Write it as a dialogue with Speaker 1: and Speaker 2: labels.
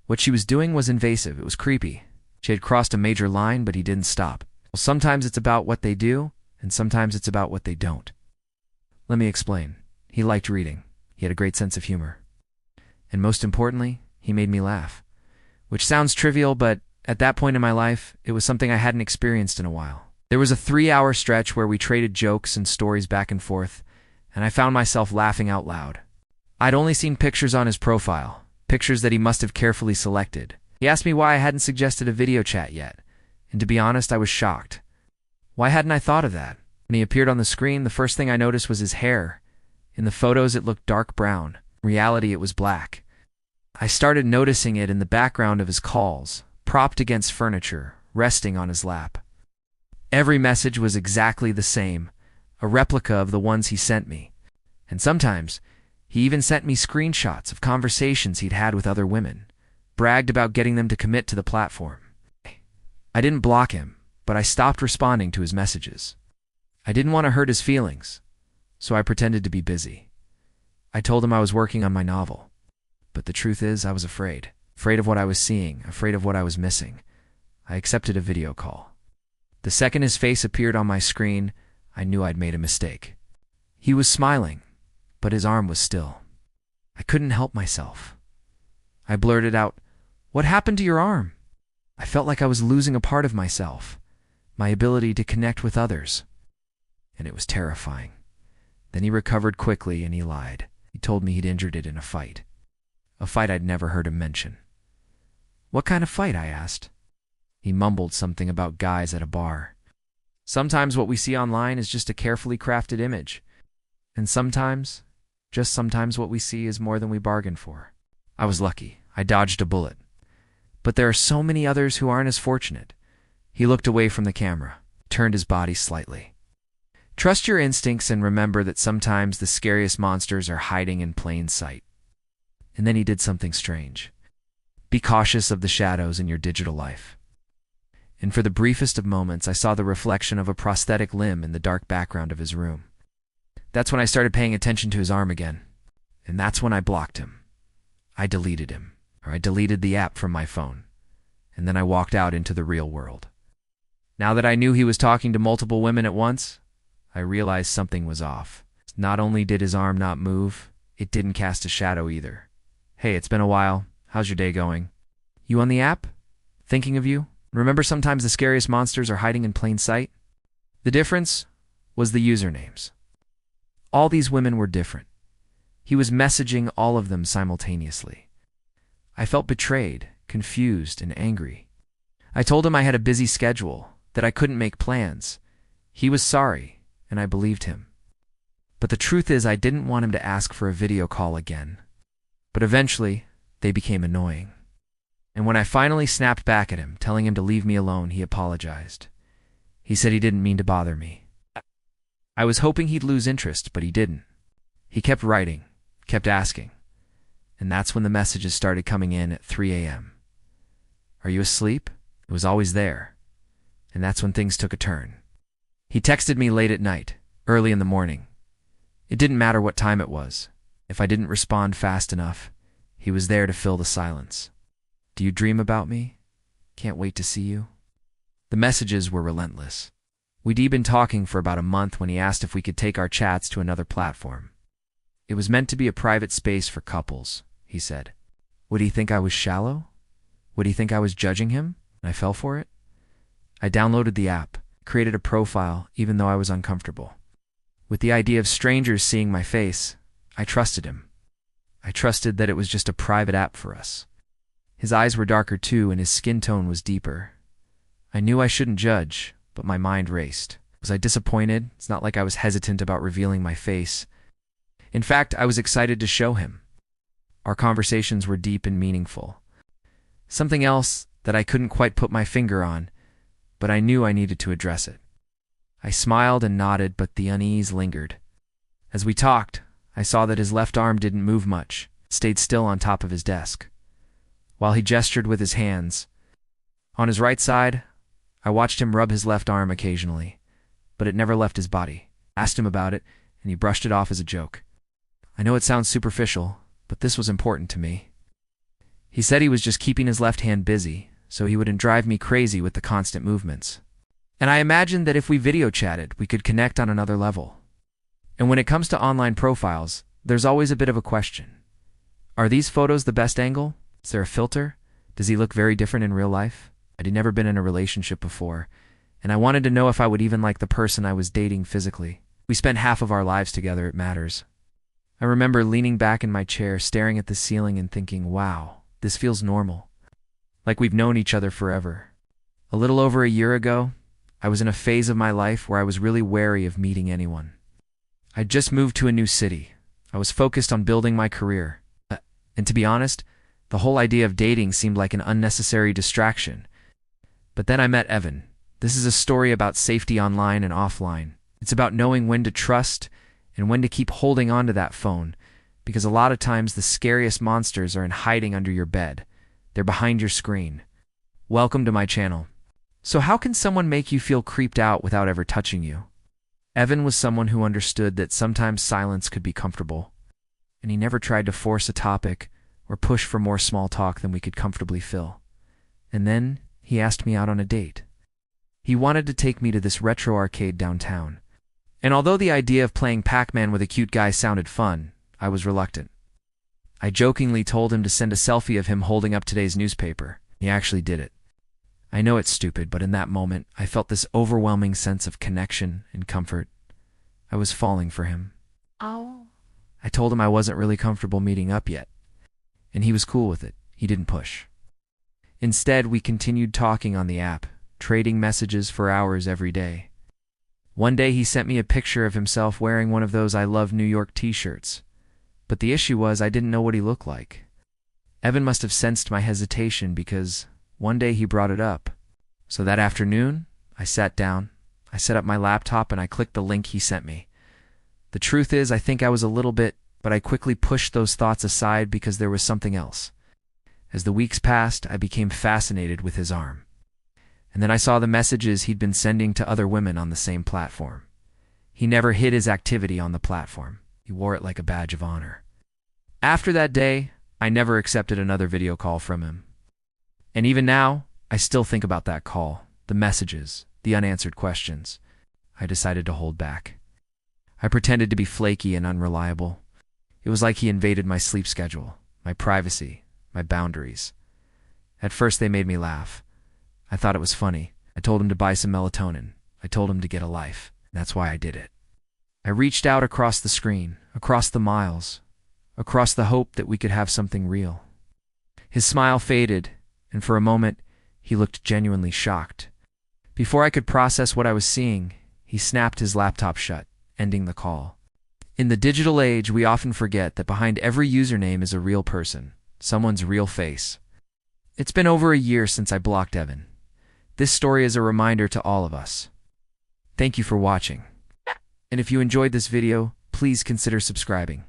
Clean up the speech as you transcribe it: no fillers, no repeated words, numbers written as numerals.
Speaker 1: What she was doing was invasive. It was creepy. She had crossed a major line, but he didn't stop. Well, sometimes it's about what they do, and sometimes it's about what they don't. Let me explain. He liked reading. He had a great sense of humor. And most importantly, he made me laugh. Which sounds trivial, but at that point in my life, it was something I hadn't experienced in a while. There was a 3-hour stretch where we traded jokes and stories back and forth, and I found myself laughing out loud. I'd only seen pictures on his profile, pictures that he must have carefully selected. He asked me why I hadn't suggested a video chat yet, and to be honest, I was shocked. Why hadn't I thought of that? When he appeared on the screen, the first thing I noticed was his hair. In the photos, it looked dark brown. In reality, it was black. I started noticing it in the background of his calls, propped against furniture, resting on his lap. Every message was exactly the same, a replica of the ones he sent me. And sometimes, he even sent me screenshots of conversations he'd had with other women, bragged about getting them to commit to the platform. I didn't block him, but I stopped responding to his messages. I didn't want to hurt his feelings, so I pretended to be busy. I told him I was working on my novel. But the truth is, I was afraid of what I was seeing, afraid of what I was missing. I accepted a video call. The second his face appeared on my screen, I knew I'd made a mistake. He was smiling, but his arm was still. I couldn't help myself. I blurted out, "What happened to your arm?" I felt like I was losing a part of myself, my ability to connect with others. And it was terrifying. Then he recovered quickly and he lied. He told me he'd injured it in a fight. A fight I'd never heard him mention. "What kind of fight?" I asked. He mumbled something about guys at a bar. Sometimes what we see online is just a carefully crafted image. And sometimes, just sometimes what we see is more than we bargained for. I was lucky. I dodged a bullet. But there are so many others who aren't as fortunate. He looked away from the camera, turned his body slightly. Trust your instincts and remember that sometimes the scariest monsters are hiding in plain sight. And then he did something strange. Be cautious of the shadows in your digital life. And for the briefest of moments, I saw the reflection of a prosthetic limb in the dark background of his room. That's when I started paying attention to his arm again. And that's when I blocked him. I deleted him, or I deleted the app from my phone. And then I walked out into the real world. Now that I knew he was talking to multiple women at once, I realized something was off. Not only did his arm not move, it didn't cast a shadow either. "Hey, it's been a while. How's your day going? You on the app? Thinking of you? Remember sometimes the scariest monsters are hiding in plain sight?" The difference was the usernames. All these women were different. He was messaging all of them simultaneously. I felt betrayed, confused, and angry. I told him I had a busy schedule, that I couldn't make plans. He was sorry, and I believed him. But the truth is I didn't want him to ask for a video call again. But eventually, they became annoying. And when I finally snapped back at him, telling him to leave me alone, he apologized. He said he didn't mean to bother me. I was hoping he'd lose interest, but he didn't. He kept writing, kept asking. And that's when the messages started coming in at 3 a.m. "Are you asleep?" It was always there. And that's when things took a turn. He texted me late at night, early in the morning. It didn't matter what time it was. If I didn't respond fast enough, he was there to fill the silence. "Do you dream about me? Can't wait to see you." The messages were relentless. We'd been talking for about a month when he asked if we could take our chats to another platform. It was meant to be a private space for couples, he said. Would he think I was shallow? Would he think I was judging him? And I fell for it? I downloaded the app, created a profile, even though I was uncomfortable. With the idea of strangers seeing my face, I trusted him. I trusted that it was just a private app for us. His eyes were darker too, and his skin tone was deeper. I knew I shouldn't judge, but my mind raced. Was I disappointed? It's not like I was hesitant about revealing my face. In fact, I was excited to show him. Our conversations were deep and meaningful. Something else that I couldn't quite put my finger on, but I knew I needed to address it. I smiled and nodded, but the unease lingered. As we talked, I saw that his left arm didn't move much, stayed still on top of his desk, while he gestured with his hands. On his right side, I watched him rub his left arm occasionally, but it never left his body. I asked him about it, and he brushed it off as a joke. I know it sounds superficial, but this was important to me. He said he was just keeping his left hand busy, so he wouldn't drive me crazy with the constant movements. And I imagined that if we video chatted, we could connect on another level. And when it comes to online profiles, there's always a bit of a question. Are these photos the best angle? Is there a filter? Does he look very different in real life? I'd never been in a relationship before, and I wanted to know if I would even like the person I was dating physically. We spent half of our lives together, it matters. I remember leaning back in my chair, staring at the ceiling and thinking, wow, this feels normal. Like we've known each other forever. A little over a year ago, I was in a phase of my life where I was really wary of meeting anyone. I'd just moved to a new city. I was focused on building my career. And to be honest, the whole idea of dating seemed like an unnecessary distraction. But then I met Evan. This is a story about safety online and offline. It's about knowing when to trust and when to keep holding on to that phone, because a lot of times the scariest monsters are in hiding under your bed. They're behind your screen. Welcome to my channel. So how can someone make you feel creeped out without ever touching you? Evan was someone who understood that sometimes silence could be comfortable, and he never tried to force a topic or push for more small talk than we could comfortably fill. And then he asked me out on a date. He wanted to take me to this retro arcade downtown. And although the idea of playing Pac-Man with a cute guy sounded fun, I was reluctant. I jokingly told him to send a selfie of him holding up today's newspaper. He actually did it. I know it's stupid, but in that moment, I felt this overwhelming sense of connection and comfort. I was falling for him.
Speaker 2: Oh.
Speaker 1: I told him I wasn't really comfortable meeting up yet, and he was cool with it. He didn't push. Instead, we continued talking on the app, trading messages for hours every day. One day he sent me a picture of himself wearing one of those I Love New York t-shirts. But the issue was I didn't know what he looked like. Evan must have sensed my hesitation because one day he brought it up. So that afternoon, I sat down, I set up my laptop, and I clicked the link he sent me. The truth is, I think I was a little bit, but I quickly pushed those thoughts aside because there was something else. As the weeks passed, I became fascinated with his arm. And then I saw the messages he'd been sending to other women on the same platform. He never hid his activity on the platform. He wore it like a badge of honor. After that day, I never accepted another video call from him. And even now, I still think about that call, the messages, the unanswered questions. I decided to hold back. I pretended to be flaky and unreliable. It was like he invaded my sleep schedule, my privacy, my boundaries. At first, they made me laugh. I thought it was funny. I told him to buy some melatonin. I told him to get a life. That's why I did it. I reached out across the screen, across the miles, across the hope that we could have something real. His smile faded, and for a moment, he looked genuinely shocked. Before I could process what I was seeing, he snapped his laptop shut, ending the call. In the digital age, we often forget that behind every username is a real person, someone's real face. It's been over a year since I blocked Evan. This story is a reminder to all of us. Thank you for watching. And if you enjoyed this video, please consider subscribing.